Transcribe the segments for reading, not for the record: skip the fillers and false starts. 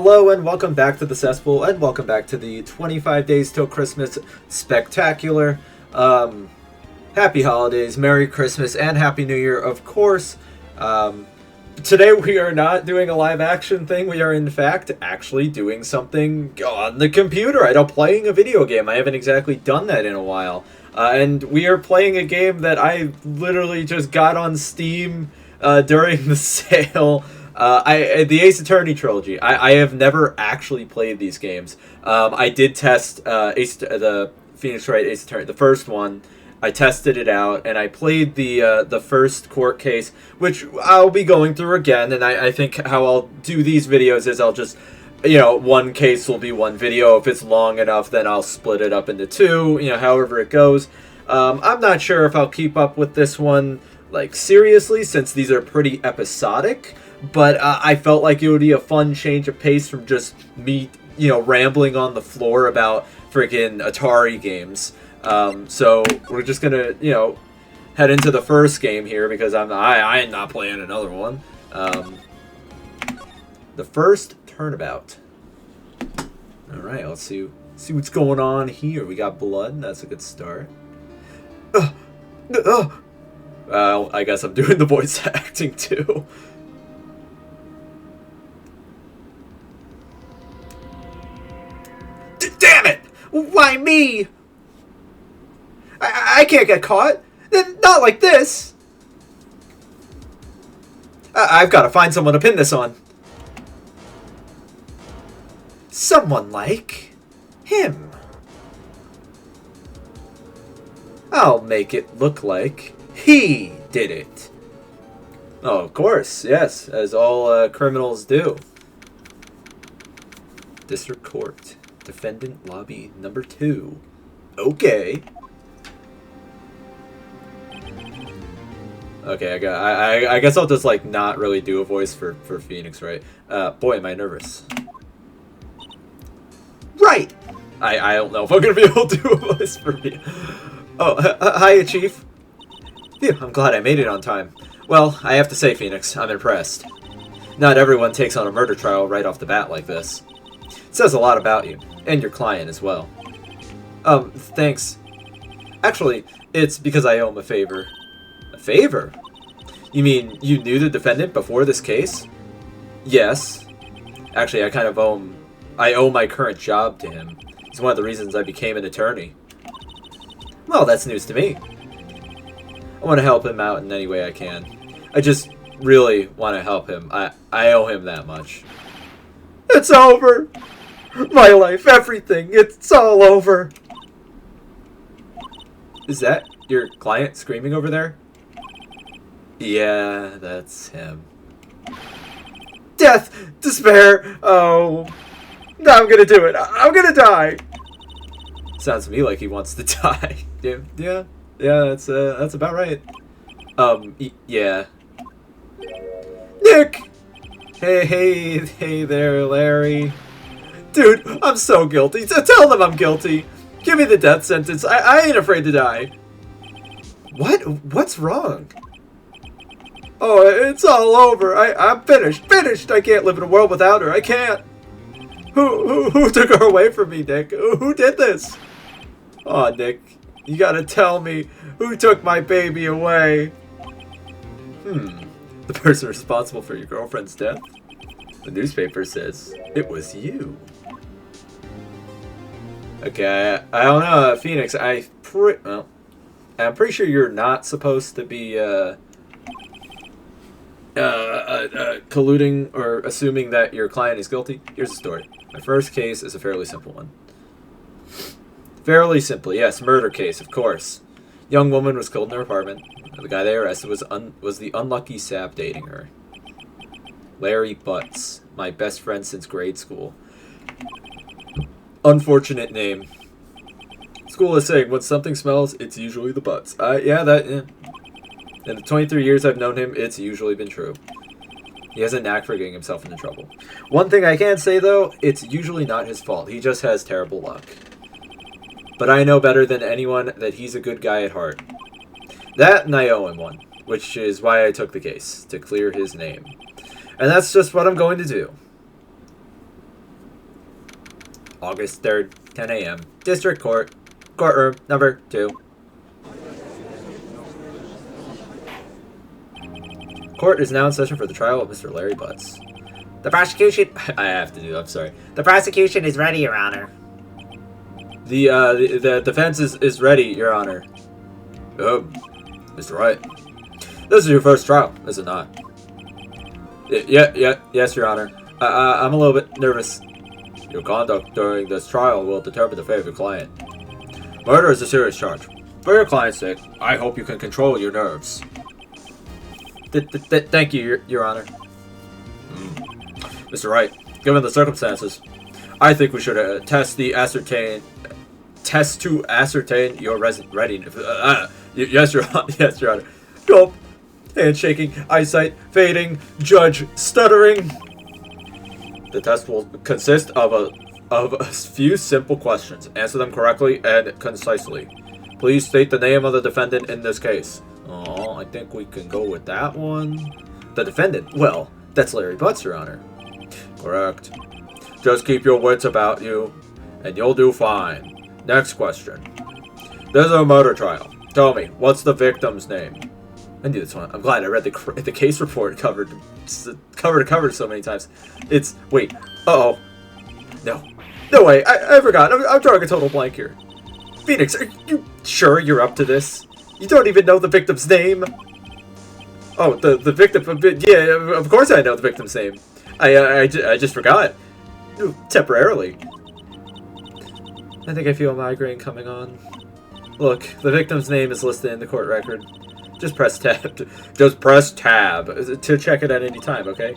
Hello and welcome back to the Cesspool, and welcome back to the 25 Days Till Christmas Spectacular. Happy holidays, Merry Christmas, and Happy New Year, of course. Today we are not doing a live action thing. We are in fact actually doing something on the computer. Playing a video game. I haven't exactly done that in a while. And we are playing a game that I literally just got on Steam during the sale. The Ace Attorney trilogy. I have never actually played these games. I did test the Phoenix Wright Ace Attorney, the first one. I tested it out, and I played the first court case, which I'll be going through again. And I think how I'll do these videos is I'll just, one case will be one video. If it's long enough, then I'll split it up into two. However it goes. I'm not sure if I'll keep up with this one seriously, since these are pretty episodic. But I felt like it would be a fun change of pace from just me, rambling on the floor about freaking Atari games. So we're just gonna, head into the first game here because I am not playing another one. The first turnabout. All right, let's see what's going on here. We got blood. That's a good start. Well, I guess I'm doing the voice acting too. Damn it! Why me? I can't get caught. Not like this. I've got to find someone to pin this on. Someone like him. I'll make it look like he did it. Oh, of course, yes, as all criminals do. District Court. Defendant lobby number 2. Okay. Okay, I guess I'll just not really do a voice for Phoenix, right? Boy, am I nervous. Right. I don't know if I'm gonna be able to do a voice for me. Oh, hiya, Chief. Phew, I'm glad I made it on time. Well, I have to say, Phoenix, I'm impressed. Not everyone takes on a murder trial right off the bat like this. It says a lot about you. And your client as well. Thanks. Actually, it's because I owe him a favor. A favor? You mean you knew the defendant before this case? Yes. Actually, I kind of owe my current job to him. It's one of the reasons I became an attorney. Well, that's news to me. I want to help him out in any way I can. I just really want to help him. I owe him that much. It's over! My life, everything, it's all over. Is that your client screaming over there? Yeah, that's him. Death! Despair! Oh. No, I'm gonna do it. I'm gonna die! Sounds to me like he wants to die. Yeah, that's about right. Yeah. Nick! Hey there, Larry. Dude, I'm so guilty. Tell them I'm guilty. Give me the death sentence. I ain't afraid to die. What? What's wrong? Oh, it's all over. I'm finished. Finished. I can't live in a world without her. I can't. Who took her away from me, Nick? Who did this? Oh, Nick, you gotta tell me who took my baby away. The person responsible for your girlfriend's death? The newspaper says it was you. Okay, I don't know, Phoenix. I'm pretty sure you're not supposed to be colluding or assuming that your client is guilty. Here's the story. My first case is a fairly simple one. Fairly simple, yes, murder case, of course. Young woman was killed in her apartment. The guy they arrested was the unlucky sap dating her. Larry Butts, my best friend since grade school. Unfortunate name. School is saying when something smells, it's usually the butts. Yeah. In the 23 years I've known him, it's usually been true. He has a knack for getting himself into trouble. One thing I can say, though, it's usually not his fault. He just has terrible luck. But I know better than anyone that he's a good guy at heart. That and I owe him one, which is why I took the case, to clear his name. And that's just what I'm going to do. August 3rd, 10 a.m. District Court, courtroom number 2. Court is now in session for the trial of Mr. Larry Butts. The prosecution... I have to do that, I'm sorry. The prosecution is ready, Your Honor. The defense is ready, Your Honor. Mr. Wright. This is your first trial, is it not? Yes, Your Honor. I'm a little bit nervous. Your conduct during this trial will determine the fate of your client. Murder is a serious charge. For your client's sake, I hope you can control your nerves. Thank you, Your Honor. Mr. Wright, given the circumstances, I think we should test to ascertain your readiness. Yes, Your Honor. Yes, Your Honor. Gulp. Handshaking, eyesight fading, judge stuttering. The test will consist of a few simple questions. Answer them correctly and concisely. Please state the name of the defendant in this case. Oh, I think we can go with that one. The defendant? Well, that's Larry Butts, Your Honor. Correct. Just keep your wits about you, and you'll do fine. Next question. This is a murder trial. Tell me, what's the victim's name? I knew this one. I'm glad I read the case report covered to cover so many times. It's... Wait. Uh-oh. No. No way. I forgot. I'm drawing a total blank here. Phoenix, are you sure you're up to this? You don't even know the victim's name? Oh, the victim... Yeah, of course I know the victim's name. I just forgot. Temporarily. I think I feel a migraine coming on. Look, the victim's name is listed in the court record. Just press tab. Just press tab to check it at any time, okay?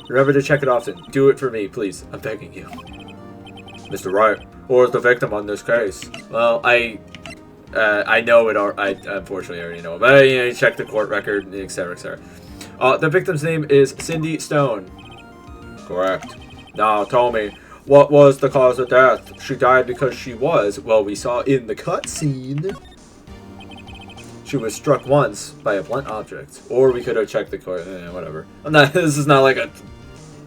Remember to check it often. Do it for me, please. I'm begging you. Mr. Wright, who is the victim on this case? Well, I know it. I unfortunately already know it, but you check the court record, etc., etc. The victim's name is Cindy Stone. Correct. Now, tell me, what was the cause of death? She died because she was, well, we saw in the cutscene, she was struck once by a blunt object. Or we could have checked the court, whatever. This is not like a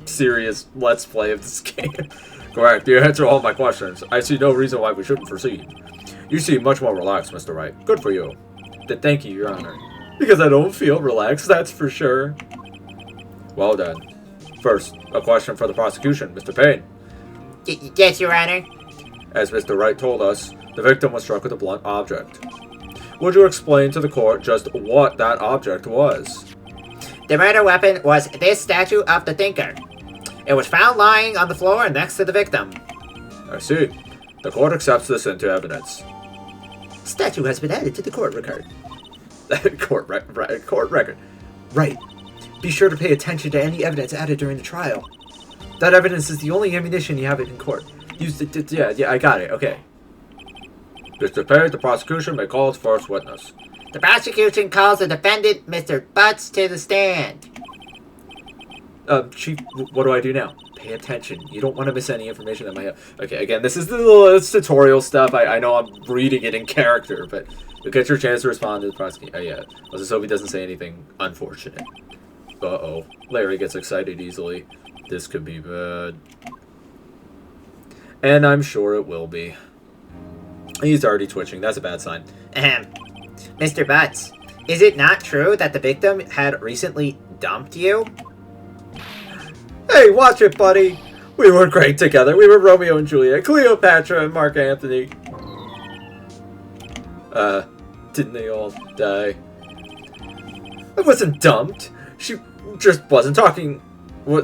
serious let's play of this game. Correct, you answer all my questions. I see no reason why we shouldn't proceed. You seem much more relaxed, Mr. Wright. Good for you. Thank you, Your Honor. Because I don't feel relaxed, that's for sure. Well done. First, a question for the prosecution, Mr. Payne. Yes, Your Honor. As Mr. Wright told us, the victim was struck with a blunt object. Would you explain to the court just what that object was? The murder weapon was this statue of the Thinker. It was found lying on the floor next to the victim. I see. The court accepts this into evidence. Statue has been added to the court record. Court record. Right. Be sure to pay attention to any evidence added during the trial. That evidence is the only ammunition you have in court. Yeah, I got it. Okay. Mr. Payne, the prosecution may call its first witness. The prosecution calls the defendant, Mr. Butts, to the stand. Chief, what do I do now? Pay attention. You don't want to miss any information that might have... Okay, again, this is the little tutorial stuff. I know I'm reading it in character, but you'll get your chance to respond to the prosecution. Oh, yeah. Let's just hope he doesn't say anything unfortunate. Uh-oh. Larry gets excited easily. This could be bad. And I'm sure it will be. He's already twitching. That's a bad sign. Mr. Butts, is it not true that the victim had recently dumped you? Hey, watch it, buddy. We were great together. We were Romeo and Juliet, Cleopatra and Mark Antony. Didn't they all die? I wasn't dumped. She just wasn't talking,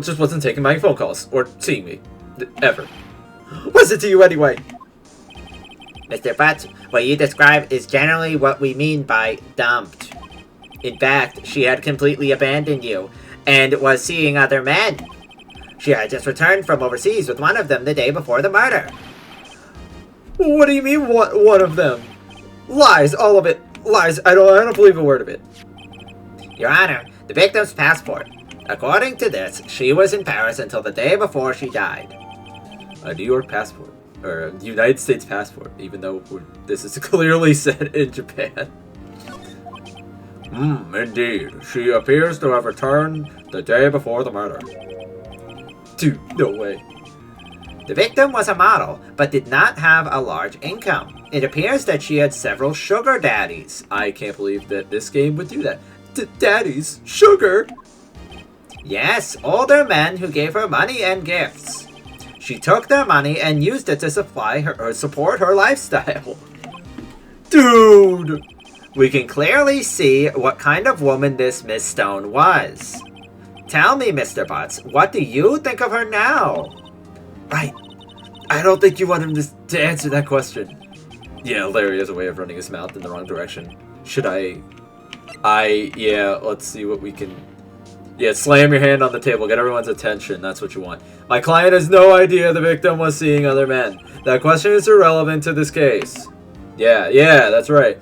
just wasn't taking my phone calls or seeing me. Ever. What's it to you anyway? Mr. Butts, what you describe is generally what we mean by dumped. In fact, she had completely abandoned you and was seeing other men. She had just returned from overseas with one of them the day before the murder. What do you mean, one of them? Lies, all of it. Lies. I don't believe a word of it. Your Honor, the victim's passport. According to this, she was in Paris until the day before she died. A New York passport. Or a United States passport, even though this is clearly set in Japan. Indeed. She appears to have returned the day before the murder. Dude, no way. The victim was a model, but did not have a large income. It appears that she had several sugar daddies. I can't believe that this game would do that. Daddies? Sugar? Yes, older men who gave her money and gifts. She took their money and used it to support her lifestyle. Dude! We can clearly see what kind of woman this Miss Stone was. Tell me, Mr. Butts, what do you think of her now? Right. I don't think you want him to answer that question. Yeah, Larry has a way of running his mouth in the wrong direction. Should I... Yeah, let's see what we can... Yeah, slam your hand on the table. Get everyone's attention. That's what you want. My client has no idea the victim was seeing other men. That question is irrelevant to this case. Yeah, that's right.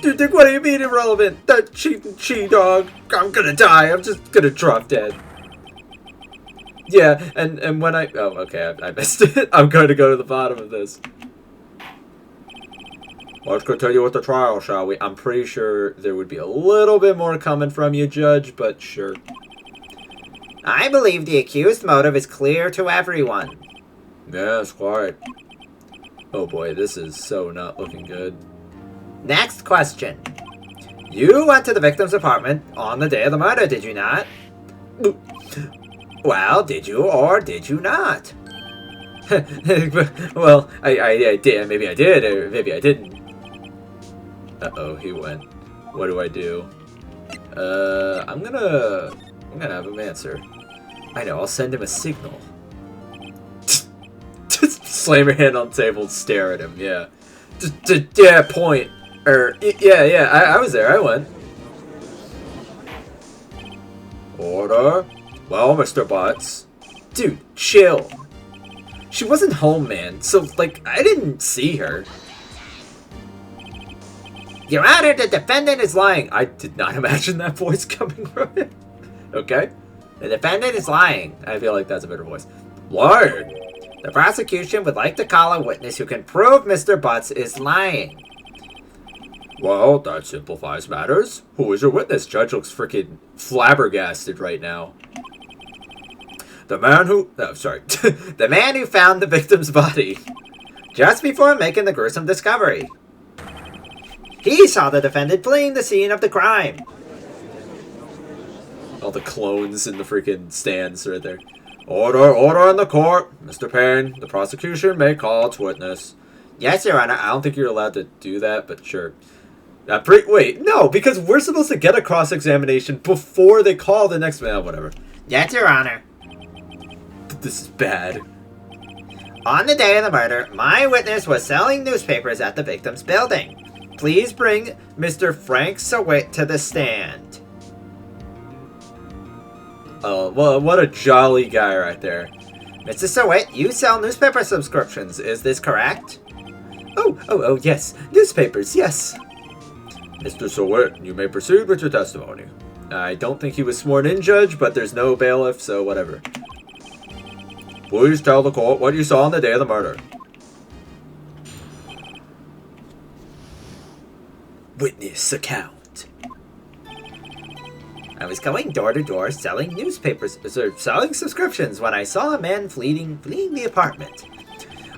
Dude, Dick, what do you mean irrelevant? That cheating dog. I'm gonna die. I'm just gonna drop dead. Yeah, and when I... Oh, okay, I missed it. I'm going to go to the bottom of this. Let's continue with the trial, shall we? I'm pretty sure there would be a little bit more coming from you, Judge, but sure. I believe the accused motive is clear to everyone. Yes, quite. Oh boy, this is so not looking good. Next question. You went to the victim's apartment on the day of the murder, did you not? Well, did you or did you not? Well, I did. Maybe I did, or maybe I didn't. Uh-oh, he went. What do I do? I'm gonna have him answer. I know, I'll send him a signal. Just slam your hand on the table and stare at him, yeah. Yeah, point. Yeah, I was there, I went. Order. Well, Mr. Butts. Dude, chill. She wasn't home, man, so, like, I didn't see her. Your Honor, the defendant is lying. I did not imagine that voice coming from him. Okay. The defendant is lying. I feel like that's a better voice. Lying? The prosecution would like to call a witness who can prove Mr. Butts is lying. Well, that simplifies matters. Who is your witness? Judge looks freaking flabbergasted right now. The man who... Oh, sorry. The man who found the victim's body. Just before making the gruesome discovery. He saw the defendant fleeing the scene of the crime. All the clones in the freaking stands right there. Order in the court. Mr. Payne, the prosecution may call its witness. Yes, Your Honor. I don't think you're allowed to do that, but sure. Wait, no, because we're supposed to get a cross-examination before they call the next man. Whatever. Yes, Your Honor. This is bad. On the day of the murder, my witness was selling newspapers at the victim's building. Please bring Mr. Frank Sawit to the stand. Oh, well, what a jolly guy right there. Mr. Sawit, you sell newspaper subscriptions, is this correct? Oh, yes. Newspapers, yes. Mr. Sawit, you may proceed with your testimony. I don't think he was sworn in, Judge, but there's no bailiff, so whatever. Please tell the court what you saw on the day of the murder. Witness account. I was going door to door selling newspapers, selling subscriptions when I saw a man fleeing the apartment.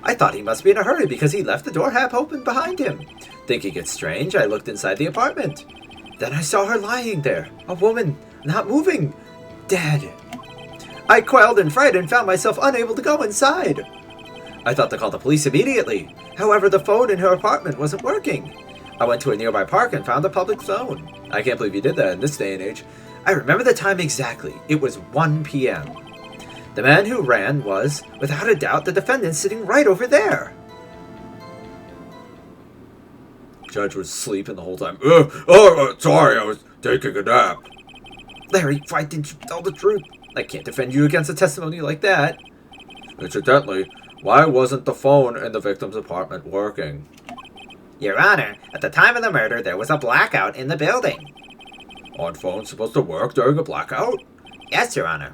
I thought he must be in a hurry because he left the door half open behind him. Thinking it strange, I looked inside the apartment. Then I saw her lying there, a woman, not moving, dead. I quailed in fright and found myself unable to go inside. I thought to call the police immediately. However, the phone in her apartment wasn't working. I went to a nearby park and found a public phone. I can't believe you did that in this day and age. I remember the time exactly. It was 1 p.m. The man who ran was, without a doubt, the defendant sitting right over there. Judge was sleeping the whole time. Sorry, I was taking a nap. Larry, why didn't you tell the truth? I can't defend you against a testimony like that. Incidentally, why wasn't the phone in the victim's apartment working? Your Honor, at the time of the murder, there was a blackout in the building. Aren't phones supposed to work during a blackout? Yes, Your Honor.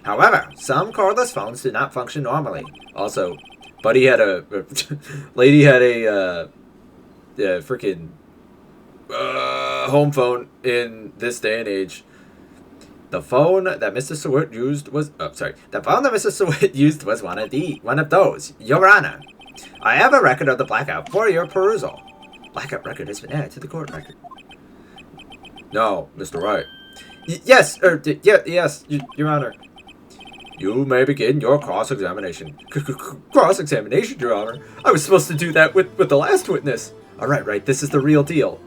However, some cordless phones do not function normally. Also, Buddy had a... lady had a, freaking... home phone in this day and age. The phone that Mr. Seward used was... Oh, sorry. The phone that Mr. Seward used was one of those, Your Honor. I have a record of the blackout for your perusal. Blackout record has been added to the court record. No, Mr. Wright. Yes, Your Honor. You may begin your cross-examination. Cross-examination, Your Honor? I was supposed to do that with the last witness. All right, this is the real deal.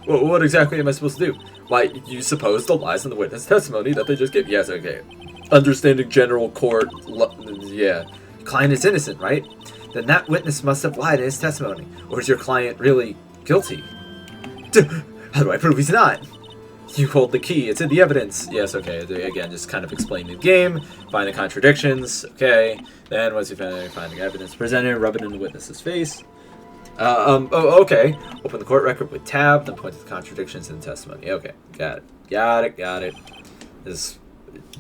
What exactly am I supposed to do? Why, you suppose the lies in the witness testimony that they just gave? Yes, okay. Understanding general court, yeah. Client is innocent, right? Then that witness must have lied in his testimony. Or is your client really guilty? How do I prove he's not? You hold the key. It's in the evidence. Yes, okay. Again, just kind of explain the game. Find the contradictions. Okay. Then once you find the evidence presented, rub it in the witness's face. Okay. Open the court record with tab, then point to the contradictions in the testimony. Okay. Got it. This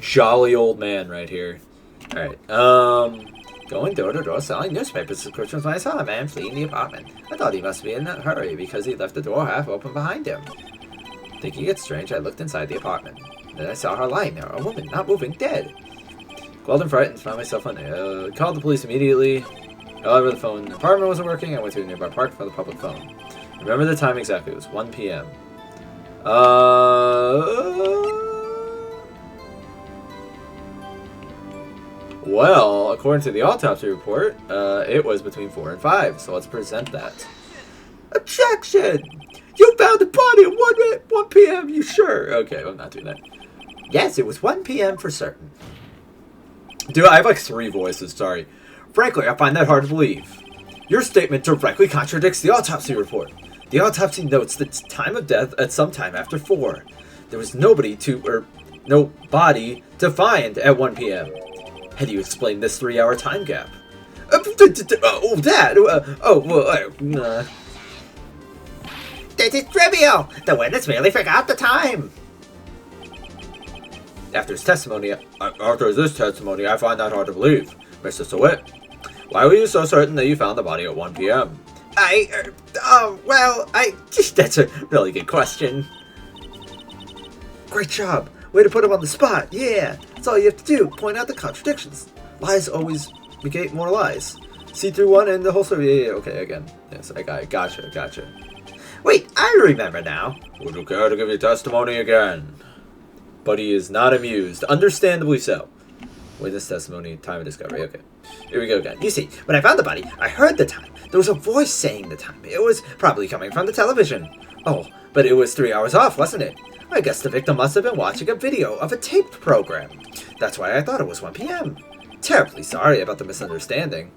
jolly old man right here. Alright. Going door to door selling newspaper subscriptions when I saw a man fleeing the apartment. I thought he must be in a hurry because he left the door half open behind him. Thinking it strange, I looked inside the apartment. Then I saw her lying there, a woman, not moving, dead. Quelled and frightened, found myself on called the police immediately. However, the phone in the apartment wasn't working. I went to a nearby park for the public phone. Remember the time exactly. It was 1 p.m. Well, according to the autopsy report, it was between 4 and 5. So let's present that. Objection! You found the body at 1 p.m. You sure? Okay, I'm not doing that. Yes, it was 1 p.m. for certain. Dude, I have like 3 voices. Sorry. Frankly, I find that hard to believe. Your statement directly contradicts the autopsy report. The autopsy notes the time of death at some time after 4. There was no body to find at 1 p.m. How do you explain this 3-hour time gap? This is trivial! The witness merely forgot the time! After this testimony, I find that hard to believe. Mr. Seward, why were you so certain that you found the body at 1 p.m.? That's a really good question. Great job. Way to put him on the spot. Yeah. That's all you have to do. Point out the contradictions. Lies always negate more lies. See through one and the whole story. Yeah, okay, again. Yes, I got it. Gotcha. Wait, I remember now. Would you care to give your testimony again? But he is not amused. Understandably so. Witness testimony, time of discovery. Okay. Here we go again. You see, when I found the body, I heard the time. There was a voice saying the time. It was probably coming from the television. Oh, but it was 3 hours off, wasn't it? I guess the victim must have been watching a video of a taped program. That's why I thought it was 1 p.m. Terribly sorry about the misunderstanding.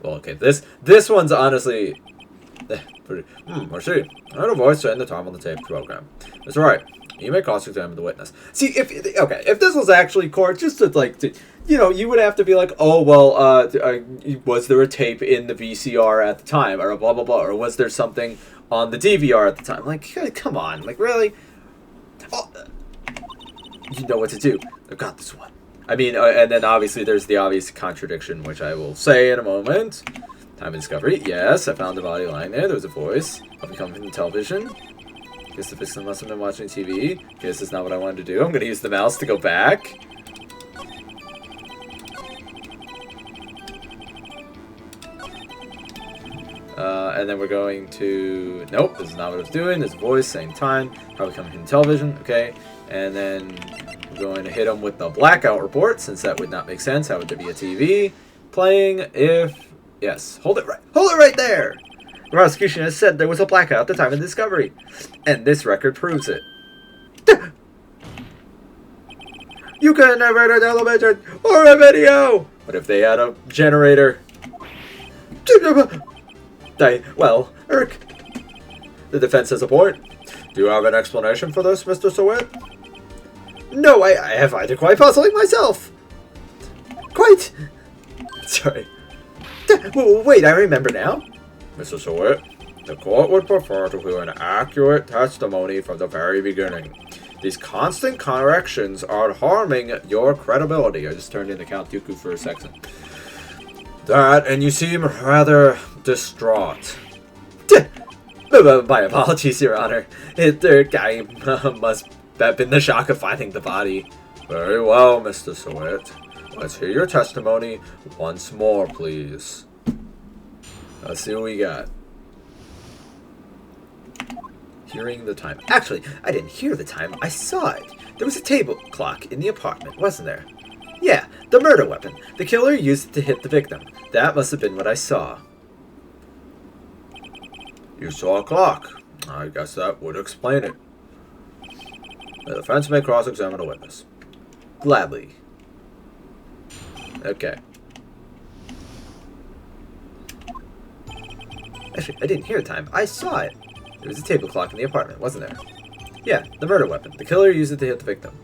Well, okay, this one's honestly... let's see. I heard a voice saying the time on the taped program. That's right. You may cross-examine the witness. See, if this was actually court, just to, you would have to be like, oh, well, was there a tape in the VCR at the time, or blah, blah, blah, or was there something on the DVR at the time? Like, come on, like, really? Oh, you know what to do. I got this one. I mean, and then obviously there's the obvious contradiction, which I will say in a moment. Time of discovery. Yes, I found the body lying there. There was a voice. Probably coming from the television. Guess the victim must have been watching TV. Guess that's not what I wanted to do. I'm going to use the mouse to go back. And then we're going to... Nope, this is not what I was doing. There's a voice, same time. Probably coming from television. Okay. And then we're going to hit them with the blackout report, since that would not make sense. How would there be a TV playing if... Yes. Hold it right there! The prosecution has said there was a blackout at the time of discovery. And this record proves it. You couldn't have read a television or a video! What if they had a generator? Well, Eric, the defense has a point. Do you have an explanation for this, Mr. Seward? No, I find it quite puzzling myself. Quite. Sorry. Wait, I remember now. Mr. Seward, the court would prefer to hear an accurate testimony from the very beginning. These constant corrections are harming your credibility. I just turned into Count Dooku for a second. That, and you seem rather distraught. My apologies, Your Honor. I must have been the shock of finding the body. Very well, Mr. Sweat. Let's hear your testimony once more, please. Let's see what we got. Hearing the time. Actually, I didn't hear the time. I saw it. There was a table clock in the apartment, wasn't there? Yeah, the murder weapon. The killer used it to hit the victim. That must have been what I saw. You saw a clock. I guess that would explain it. The defense may cross-examine a witness. Gladly. Okay. Actually, I didn't hear the time. I saw it. There was a table clock in the apartment, wasn't there? Yeah, the murder weapon. The killer used it to hit the victim.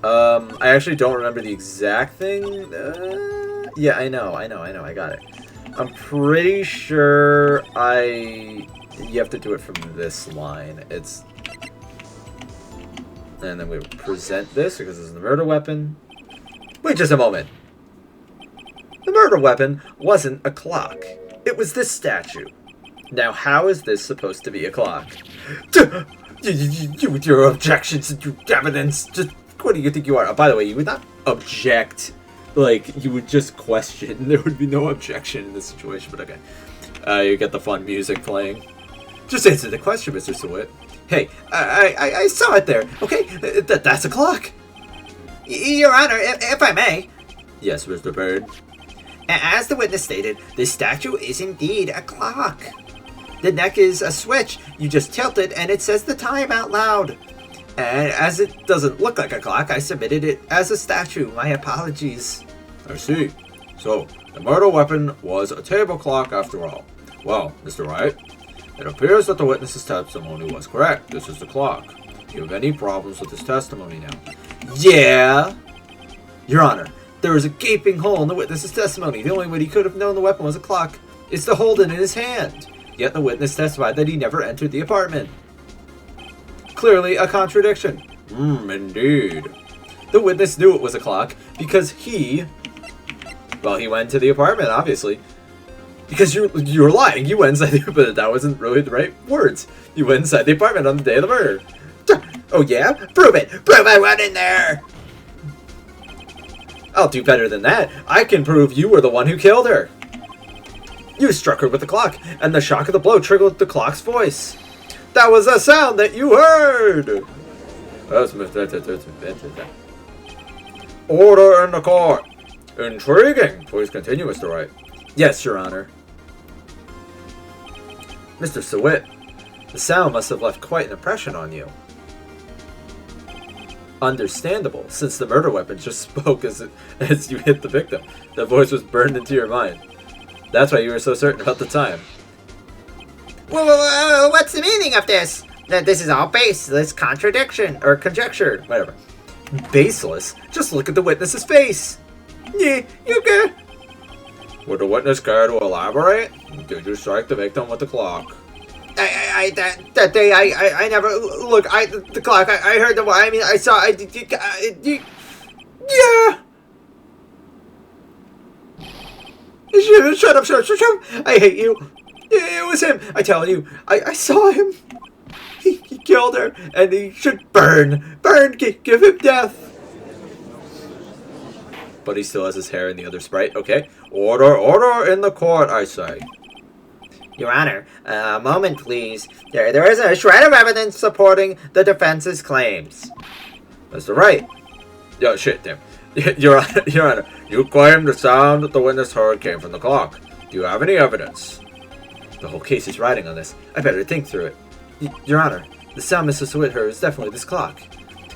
I actually don't remember the exact thing. Yeah, I know. I got it. I'm pretty sure you have to do it from this line. It's... And then we present this because this is the murder weapon. Wait just a moment. The murder weapon wasn't a clock. It was this statue. Now, how is this supposed to be a clock? You with your objections and your evidence. Just, what do you think you are? Oh, by the way, you would not object. Like, you would just question. There would be no objection in this situation, but okay. You get the fun music playing. Just answer the question, Mr. Sweat. Hey, I saw it there, okay? That's a clock. Your Honor, if I may. Yes, Mr. Bird. As the witness stated, this statue is indeed a clock. The neck is a switch. You just tilt it and it says the time out loud. And as it doesn't look like a clock, I submitted it as a statue. My apologies. I see. So, the murder weapon was a table clock after all. Well, Mr. Wright, it appears that the witness's testimony was correct. This is the clock. Do you have any problems with his testimony now? Yeah. Your Honor, there was a gaping hole in the witness's testimony. The only way he could have known the weapon was a clock is to hold it in his hand. Yet the witness testified that he never entered the apartment. Clearly a contradiction. Indeed. The witness knew it was a clock because he went to the apartment, obviously. Because you're lying. You went inside the but that wasn't really the right words. You went inside the apartment on the day of the murder. Oh yeah? Prove it! Prove I went in there! I'll do better than that. I can prove you were the one who killed her. You struck her with the clock, and the shock of the blow triggered the clock's voice. That was a sound that you heard! Order in the court. Intriguing. Please continue, Mr. Wright. Yes, Your Honor. Mr. Sweat, the sound must have left quite an impression on you. Understandable, since the murder weapon just spoke as you hit the victim. The voice was burned into your mind. That's why you were so certain about the time. Well, what's the meaning of this? That this is all baseless contradiction or conjecture, whatever. Baseless? Just look at the witness's face. Yeah, you okay? Would the witness care to elaborate? Did you strike the victim with the clock? That day, I never, look, the clock, I heard I saw, yeah! Shut up. I hate you. It was him. I tell you, I saw him. He killed her, and he should burn. Give him death. But he still has his hair in the other sprite. Okay. Order in the court, I say. Your Honor, a moment, please. There is a shred of evidence supporting the defense's claims. Mr. Wright. Oh, shit, damn. Your Honor, you claim the sound that the witness heard came from the clock. Do you have any evidence? The whole case is riding on this. I better think through it. Your Honor, the sound Mr. Sweat heard is definitely this clock.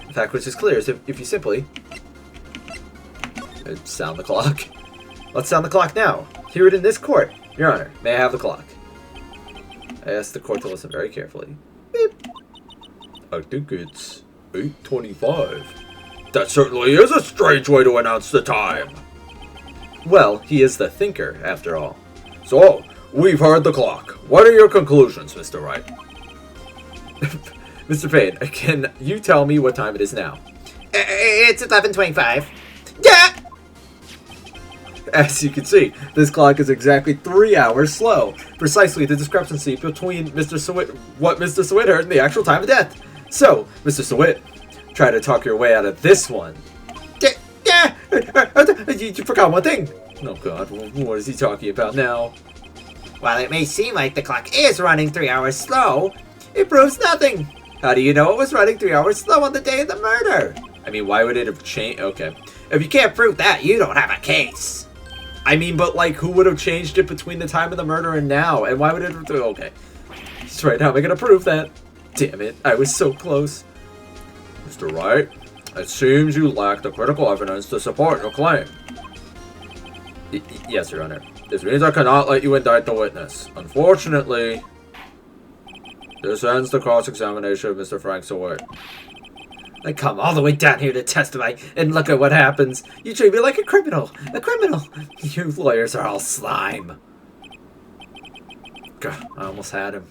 The fact which is clear is if you simply... sound the clock. Let's sound the clock now. Hear it in this court. Your Honor, may I have the clock? I asked the court to listen very carefully. Beep. I think it's 8:25. That certainly is a strange way to announce the time. Well, he is the thinker, after all. So, we've heard the clock. What are your conclusions, Mr. Wright? Mr. Payne, can you tell me what time it is now? It's 11:25. Yeah! As you can see, this clock is exactly 3 hours slow. Precisely the discrepancy between what Mr. Sweat heard and the actual time of death. So, Mr. Sweat, try to talk your way out of this one. Yeah, you forgot one thing. Oh God, what is he talking about now? While it may seem like the clock is running 3 hours slow, it proves nothing. How do you know it was running 3 hours slow on the day of the murder? I mean, why would it have changed? Okay. If you can't prove that, you don't have a case. I mean, but like, who would have changed it between the time of the murder and now? And why would it have... Okay. That's right, how am I going to prove that? Damn it, I was so close. Mr. Wright, it seems you lack the critical evidence to support your claim. Yes, Your Honor. This means I cannot let you indict the witness. Unfortunately, this ends the cross-examination of Mr. Frank Sawyer. I come all the way down here to testify, and look at what happens. You treat me like a criminal. A criminal. You lawyers are all slime. God, I almost had him.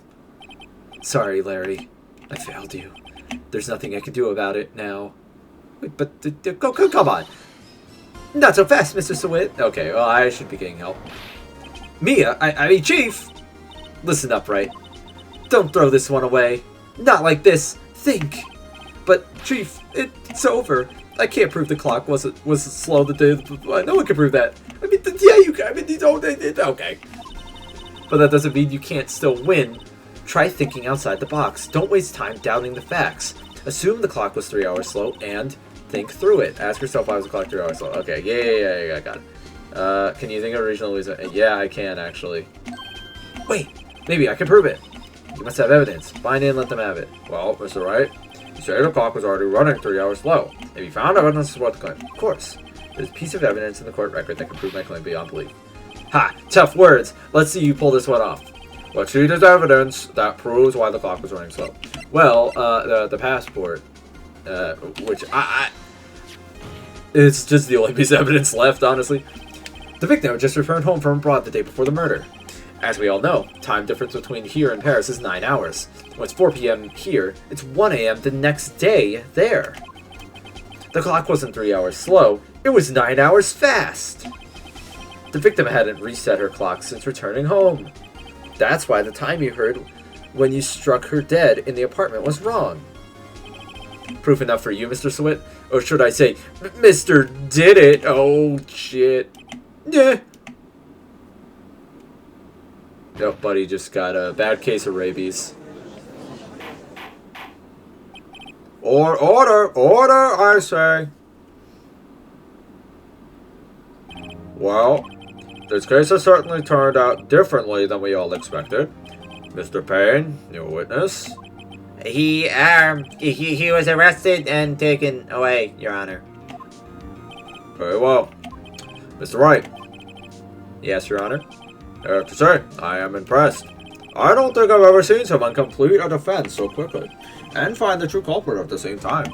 Sorry, Larry. I failed you. There's nothing I can do about it now. Wait, but come on. Not so fast, Mr. Sawit. Okay, well, I should be getting help. Mia, I mean, Chief! Listen up, Wright. Don't throw this one away. Not like this. Think. But, Chief, it's over. I can't prove the clock was slow the day. No one can prove that. I mean, yeah, you can. I mean, you don't. Okay. But that doesn't mean you can't still win. Try thinking outside the box. Don't waste time doubting the facts. Assume the clock was 3 hours slow and think through it. Ask yourself why was the clock 3 hours slow. Okay, yeah, I got it. Can you think of a regional reason? Yeah, I can, actually. Wait, maybe I can prove it. You must have evidence. Find it and let them have it. Well, Mr. Wright, you say the clock was already running 3 hours slow. Have you found evidence to support the claim? Of course. There's a piece of evidence in the court record that can prove my claim beyond belief. Ha! Tough words. Let's see you pull this one off. What sheet is evidence that proves why the clock was running slow? Well, the passport, which it's just the only piece of evidence left, honestly. The victim just returned home from abroad the day before the murder. As we all know, time difference between here and Paris is 9 hours. When it's 4 p.m. here, it's 1 a.m. the next day there. The clock wasn't 3 hours slow, it was 9 hours fast. The victim hadn't reset her clock since returning home. That's why the time you heard when you struck her dead in the apartment was wrong. Proof enough for you, Mr. Sawit? Or should I say, Mr. Did It? Oh, shit. Yeah. Yep, buddy just got a bad case of rabies. Order, I say. Well, this case has certainly turned out differently than we all expected. Mr. Payne, your witness. He was arrested and taken away, Your Honor. Very well. Mr. Wright. Yes, Your Honor. I have to say, I am impressed. I don't think I've ever seen someone complete a defense so quickly, and find the true culprit at the same time.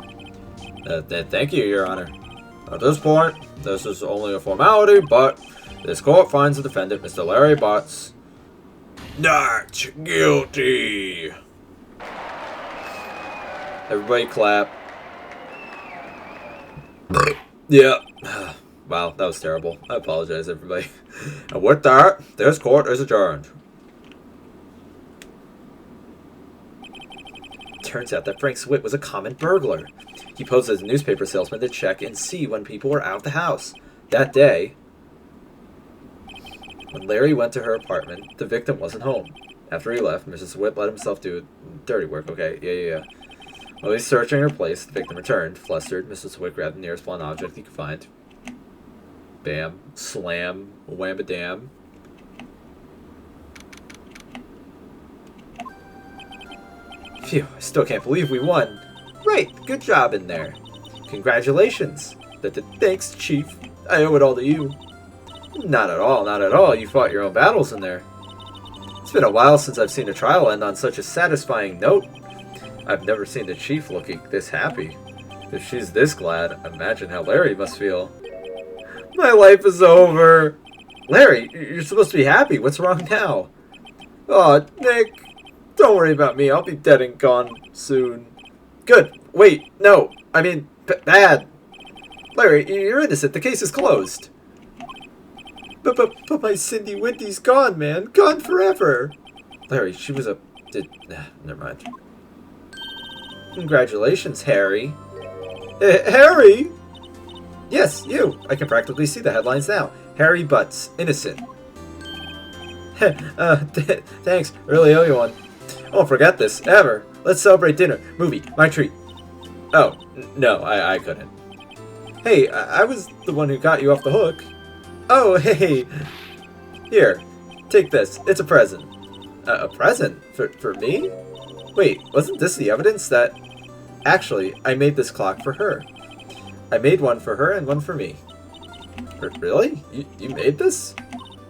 Thank you, Your Honor. At this point, this is only a formality, but this court finds the defendant, Mr. Larry Butts, not guilty. Everybody clap. Yeah. Wow, that was terrible. I apologize, everybody. And with that, this court is adjourned. Turns out that Frank Sawit was a common burglar. He posed as a newspaper salesman to check and see when people were out of the house. That day, when Larry went to her apartment, the victim wasn't home. After he left, Mrs. Sawit let himself do dirty work. Okay, yeah. While he's searching her place, the victim returned. Flustered, Mrs. Sawit grabbed the nearest blunt object he could find. Bam. Slam. Wham-a-dam. Phew, I still can't believe we won. Right, good job in there. Congratulations. Thanks, Chief. I owe it all to you. Not at all. You fought your own battles in there. It's been a while since I've seen a trial end on such a satisfying note. I've never seen the Chief looking this happy. If she's this glad, imagine how Larry must feel. My life is over. Larry, you're supposed to be happy. What's wrong now? Oh, Nick. Don't worry about me. I'll be dead and gone soon. Good. Wait, no. I mean, bad. Larry, you're innocent. The case is closed. But my Cindy Winty's gone, man. Gone forever. Larry, she was a... never mind. Congratulations, Harry. Harry! Yes, you. I can practically see the headlines now. Harry Butts, innocent. Thanks. I really owe you one. I won't forget this, ever. Let's celebrate dinner. Movie. My treat. Oh, no, I couldn't. Hey, I was the one who got you off the hook. Oh, hey. Here, take this. It's a present. A present? For me? Wait, wasn't this the evidence that... Actually, I made this clock for her. I made one for her and one for me. Really? You made this?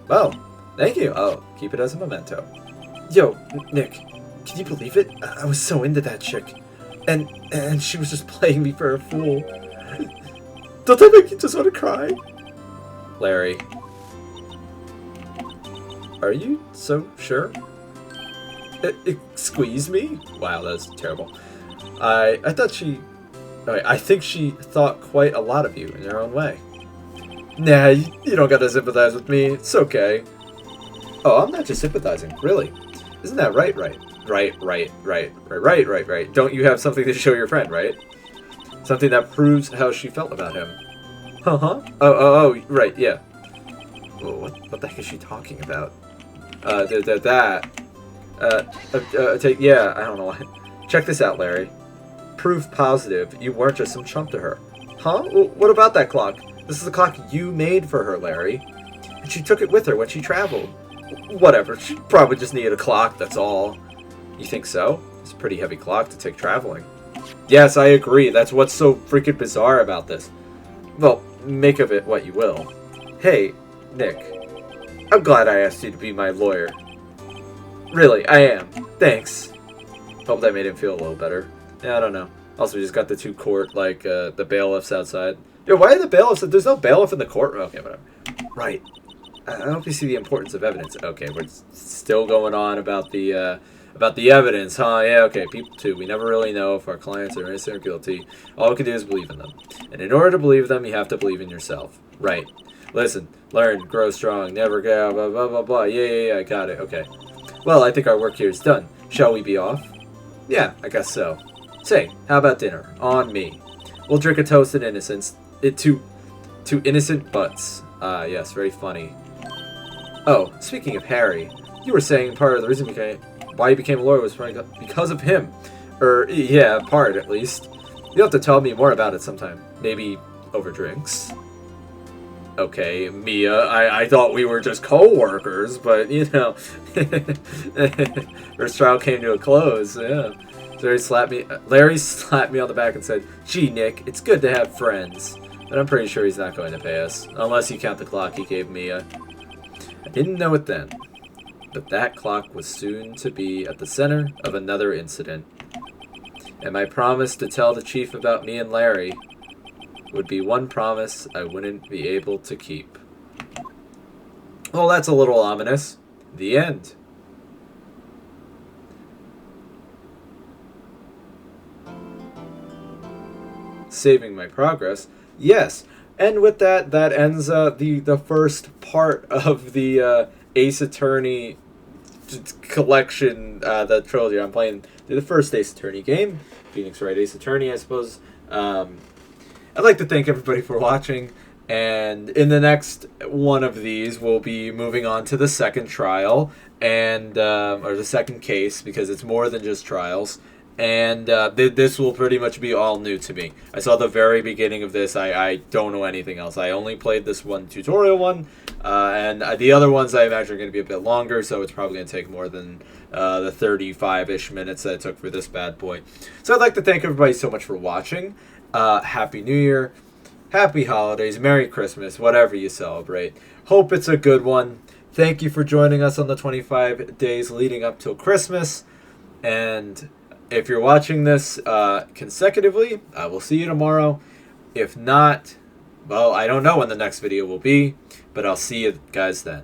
Oh, thank you. I'll keep it as a memento. Yo, Nick, can you believe it? I was so into that chick. And she was just playing me for a fool. Don't that make you just want to cry? Larry. Are you so sure? Squeeze me? Wow, that's terrible. I thought she... I think she thought quite a lot of you in her own way. Nah, you don't gotta sympathize with me. It's okay. Oh, I'm not just sympathizing. Really. Isn't that right? Right. Don't you have something to show your friend, right? Something that proves how she felt about him. Uh-huh. Oh, right, yeah. Whoa, what the heck is she talking about? Yeah, I don't know why. Check this out, Larry. Proof positive you weren't just some chump to her. Huh? What about that clock? This is the clock you made for her, Larry. And she took it with her when she traveled. Whatever, she probably just needed a clock, that's all. You think so? It's a pretty heavy clock to take traveling. Yes, I agree. That's what's so freaking bizarre about this. Well, make of it what you will. Hey, Nick. I'm glad I asked you to be my lawyer. Really, I am. Thanks. Hope that made him feel a little better. Yeah, I don't know. Also, we just got the two court, the bailiffs outside. Yo, why are the bailiffs? There's no bailiff in the courtroom. Okay, whatever. Right. I hope you see the importance of evidence. Okay, we're still going on about the evidence, huh? Yeah, okay, people too. We never really know if our clients are innocent or guilty. All we can do is believe in them. And in order to believe them, you have to believe in yourself. Right. Listen, learn, grow strong, never go, blah, blah, blah, blah. Yeah, I got it. Okay. Well, I think our work here is done. Shall we be off? Yeah, I guess so. Say, how about dinner? On me. We'll drink a toast in innocence. To innocent butts. Yes, very funny. Oh, speaking of Harry, you were saying part of the reason why you became a lawyer was because of him. Yeah, part at least. You'll have to tell me more about it sometime. Maybe over drinks. Okay, Mia, I thought we were just co-workers, but, you know, first trial came to a close, yeah. Larry slapped me on the back and said, "Gee, Nick, it's good to have friends." But I'm pretty sure he's not going to pay us, unless you count the clock he gave Mia. I didn't know it then, but that clock was soon to be at the center of another incident. And my promise to tell the chief about me and Larry would be one promise I wouldn't be able to keep. Well, that's a little ominous. The end. Saving my progress. Yes. And with that, that ends the first part of the Ace Attorney collection, the trilogy. I'm playing the first Ace Attorney game. Phoenix Wright Ace Attorney, I suppose. I'd like to thank everybody for watching, and in the next one of these, we'll be moving on to the second trial, and or the second case, because it's more than just trials, and this will pretty much be all new to me. I saw the very beginning of this. I don't know anything else. I only played this one tutorial one, and the other ones I imagine are going to be a bit longer, so it's probably going to take more than the 35-ish minutes that it took for this bad boy. So I'd like to thank everybody so much for watching. Happy New Year, Happy Holidays, Merry Christmas, whatever you celebrate. Hope it's a good one. Thank you for joining us on the 25 days leading up till Christmas. And if you're watching this consecutively, I will see you tomorrow. If not, well, I don't know when the next video will be, but I'll see you guys then.